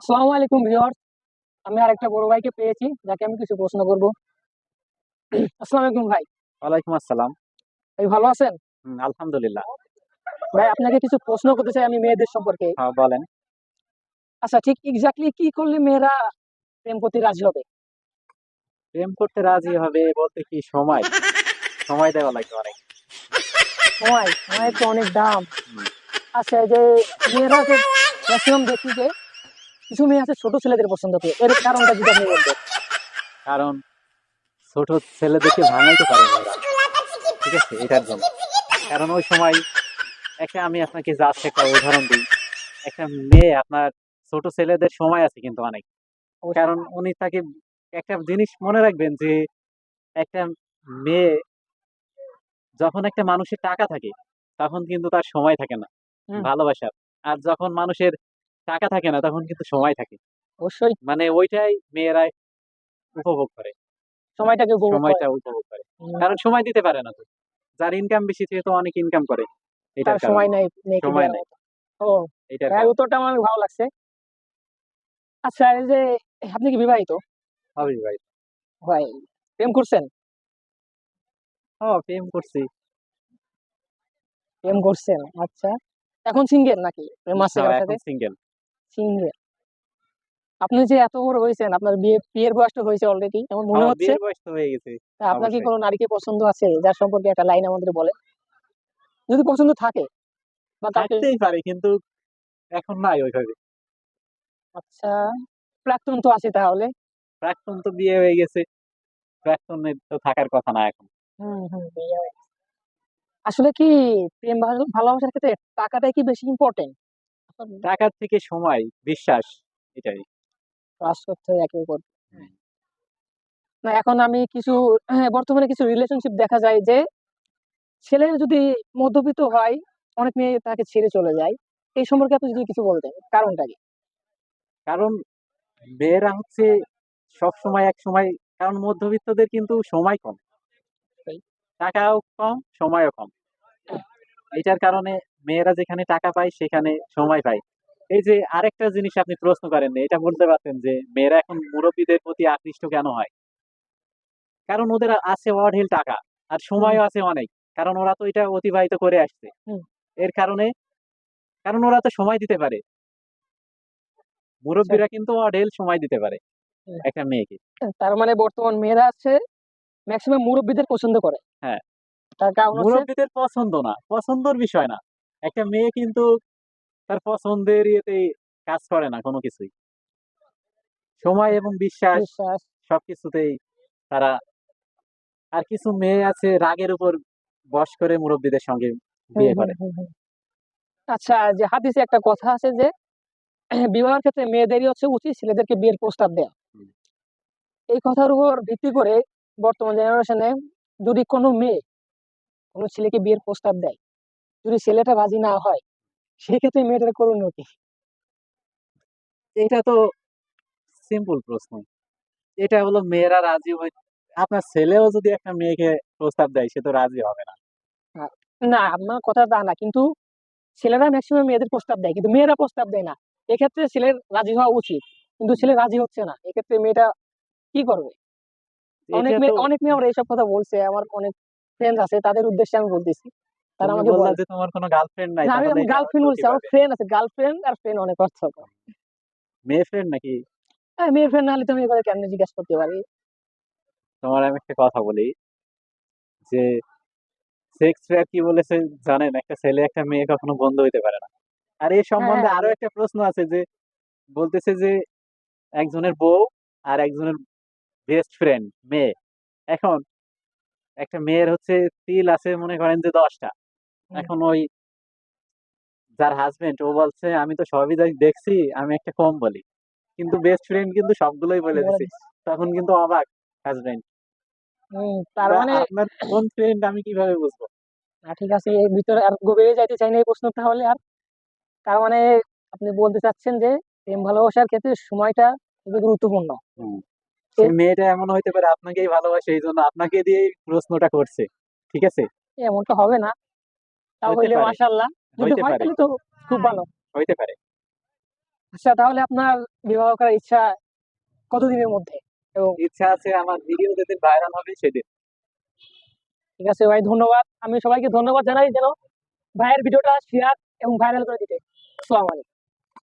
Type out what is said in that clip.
আসসালামু আলাইকুম ভিউয়ার্স। আমি আরেকটা বড় ভাইকে পেয়েছি যাকে আমি কিছু প্রশ্ন করব। আসসালামু আলাইকুম ভাই। ওয়ালাইকুম আসসালাম। ভাই ভালো আছেন? আলহামদুলিল্লাহ। ভাই আপনাকে কিছু প্রশ্ন করতে চাই আমি মেয়েদের সম্পর্কে। হ্যাঁ, বলেন। আচ্ছা, ঠিক এক্স্যাক্টলি কি করলে মেয়েরা প্রেম করতে রাজি হবে? প্রেম করতে রাজি হবে বলতে কি, সময় সময় দেওয়া লাগবে অনেক। সময়ের হুম, তো অনেক দাম। হুম। আচ্ছা, এই যে মেয়েরা যে ম্যাক্সিমাম দেখি যে কিছু মেয়ে আছে ছোট ছেলেদের পছন্দ করে, এর কারণটা যদি আপনি বলতেন। কারণ ছোট ছেলেদেরকে ভাঙাইতে পারে মেয়েরা, ঠিক আছে, এটার জন্য। কারণ ওই সময় আমি আপনাকে জাস্ট একটা উদাহরণ দিই। একটা মেয়ে আপনার, ছোট ছেলেদের সময় আছে কিন্তু অনেক। অবশ্যই। কারণ উনি তাকে একটা জিনিস মনে রাখবেন যে একটা মেয়ে, যখন একটা মানুষের টাকা থাকে তখন কিন্তু তার সময় থাকে না হুম। ভালোবাসার। আর যখন মানুষের টাকা থাকে না তখন কিন্তু সময় থাকে। অবশ্যই। মানে ওইটাই মেয়েরা উপভোগ করে, সময়টাকে উপভোগ করে। সময়টা উপভোগ করে। হুম, কারণ সময় দিতে পারে না তো। যার ইনকাম বেশি সে তো অনেক ইনকাম করে, তার এটার কারণে। সময় নাই মেয়েকে সময় দেওয়ার নাই, মতো। ও, এটার ভাইয়ের কারণে। উত্তরটা আমার ভালো লাগছে। আচ্ছা, এই যে আপনি কি বিবাহিত? হবে ভাই। ভাই, প্রেম করছেন? ও, প্রেম করছি। প্রেম করছেন, আচ্ছা। এখন সিঙ্গেল নাকি প্রেম আছে হ্যাঁ, কারোর এখন সাথে? সিঙ্গেল। সিঙ্গেল। আপনি যে এত বড় হয়েছেন, আপনার বিয়ের বয়সটা হয়েছে অলরেডি এমন মনে হ্যাঁ, হচ্ছে। বিয়ের বয়স তো হয়ে গেছে। তা আপনার কি অবশ্যই। কোনো নারীকে পছন্দ আছে যার সম্পর্কে একটা লাইন আমাদের বলে, যদি পছন্দ থাকে বা কাউকে? থাকতেই পারে কিন্তু এখন নাই ওইভাবে। আচ্ছা, প্রাক্তন তো আছে তাহলে। প্রাক্তন তো বিয়ে হয়ে গেছে, প্রাক্তনের তো থাকার কথা না এখন। হম হম, বিয়ে হয়ে গেছে। আসলে কি প্রেম ভালোবাসার ক্ষেত্রে টাকাটাই কি বেশি ইম্পর্টেন্ট? টাকার থেকে সময়, বিশ্বাস, এটাই। ট্রাস্ট করতে হয় একে অপর। না, এখন আমি কিছু বর্তমানে কিছু রিলেশনশিপ দেখা যায় যে ছেলে যদি মধ্যবিত্ত হয়, অনেক মেয়ে তাকে ছেড়ে চলে যায়। এই সম্পর্কে আপনি যদি কিছু বলতেন, কারণটা কি? কারণ মেয়েরা হচ্ছে সব সময় এক সময়, কারণ মধ্যবিত্তদের কিন্তু সময় কম, এই, টাকাও কম, সময়ও কম। এটার কারণে মেয়েরা যেখানে টাকা পায় সেখানে সময় পায়। এই যে আরেকটা জিনিস আপনি প্রশ্ন করেন, এটা বলতে পারতেন যে মেয়েরা এখন মুরব্বীদের প্রতি আকৃষ্ট কেন হয়। কারণ ওদের আছে অঢেল টাকা, আর হুম, সময়ও আছে অনেক। কারণ ওরা তো এটা অতিবাহিত করে আসছে। হুম, এর কারণে, কারণ ওরা তো সময় দিতে পারে। আচ্ছা, মুরব্বীরা কিন্তু অঢেল সময় দিতে পারে হুম। একটা মেয়েকে। তার মানে বর্তমান মেয়েরা আছে ম্যাক্সিমাম মুরব্বীদের পছন্দ করে। হ্যাঁ, তার কারণ হচ্ছে মুরব্বীদের পছন্দ না, পছন্দর বিষয় না। একটা মেয়ে কিন্তু তার পছন্দের ইয়েতে কাজ করে না কোনো কিছুই। সময় এবং বিশ্বাস বিশ্বাস। সবকিছুতেই তারা। আর কিছু মেয়ে আছে রাগের উপর বশ করে মুরব্বীদের সঙ্গে হুম, বিয়ে হুম, করে। হুম, হুম। আচ্ছা, যে হাদিসে একটা কথা আছে যে বিবাহের ক্ষেত্রে মেয়েদেরই হচ্ছে উচিত ছেলেদেরকে বিয়ের প্রস্তাব দেয়া। হুম। এই কথার উপর ভিত্তি করে বর্তমান জেনারেশনে যদি কোনো মেয়ে কোনো ছেলেকে বিয়ের প্রস্তাব দেয়, যদি ছেলেটা রাজি না হয়, সেক্ষেত্রে মেয়েটার করণীয় কি? এটা তো সিম্পল প্রশ্ন। এটা হলো মেয়েরা রাজি হয়। আপনার ছেলেও যদি একটা মেয়েকে প্রস্তাব দেয় সে তো রাজি হবে না। আহ, না, আমার কথা তা না, কিন্তু ছেলেরা ম্যাক্সিমাম মেয়েদের প্রস্তাব দেয় কিন্তু মেয়েরা প্রস্তাব দেয় না। এক্ষেত্রে ছেলের রাজি হওয়া উচিত, কিন্তু ছেলে রাজি হচ্ছে না, এক্ষেত্রে মেয়েটা কি করবে? এটা তো, অনেক মেয়ে আমার এইসব কথা বলছে, আমার অনেক ফ্রেন্ড আছে, তাদের উদ্দেশ্যে আমি বলতেছি। তারা তুমি আমাকে বললা বলে। যে তোমার কোনো গার্লফ্রেন্ড নাই, না, আমি তাহলে আমি এটা গার্লফ্রেন্ড উত্তর বলছি, আমার কিভাবে? ফ্রেন্ড আছে, গার্লফ্রেন্ড আর ফ্রেন্ড অনেক পার্থক্য। মেয়ে ফ্রেন্ড নাকি? হ্যাঁ, মেয়ের ফ্রেন্ড না হলে তুমি এবারে কেমনে জিজ্ঞাসা করতে পারি? তোমার আমি একটা কথা বলি যে সেক্স ফেয়ার কি বলেছে জানেন, একটা ছেলে একটা মেয়ে কখনো বন্ধু হইতে পারে না। আর এই হ্যাঁ, সম্বন্ধে হ্যাঁ, আরো একটা প্রশ্ন আছে যে বলতেছে যে একজনের বউ আর একজনের বেস্ট ফ্রেন্ড মেয়ে। এখন একটা মেয়ের হচ্ছে তিল আছে মনে করেন যে 10টা। হুম, এখন ওই যার হাজবেন্ড ও বলছে আমি তো সবই দেখছি, আমি একটা কম বলি। কিন্তু বেস্ট ফ্রেন্ড কিন্তু সবগুলোই বলে বলে দিছে। দিচ্ছি। তখন কিন্তু অবাক হাজবেন্ড। তার তা মানে আপনার কোন ফ্রেন্ড আমি কিভাবে বুঝবো? ঠিক আছে, এর ভিতরে আর গভীরে যাইতে চাই না এই প্রশ্ন তাহলে আর। তার মানে আপনি বলতে চাচ্ছেন যে প্রেম ভালোবাসার ক্ষেত্রে সময়টা খুবই গুরুত্বপূর্ণ। হুম। সেই মেয়েটা এমন হইতে পারে আপনাকেই ভালোবাসে, এই জন্য আপনাকে দিয়ে প্রশ্নটা করছে, ঠিক আছে। এমনটা হবে না, তাও হইতে হইলে পারে, মাশাআল্লাহ। যদি হইতে হয় পারে, তাহলে তো খুব ভালো। হইতে পারে। আচ্ছা, তাহলে আপনার বিবাহ করার ইচ্ছা কতদিনের মধ্যে? এবং ইচ্ছা আছে আমার ভিডিও যেদিন ভাইরাল হবে সেদিন। ঠিক আছে ভাই, ধন্যবাদ। আমি সবাইকে ধন্যবাদ জানাই যেন ভাইয়ের ভিডিওটা শেয়ার এবং ভাইরাল করে দিতে। আসসালামু আলাইকুম।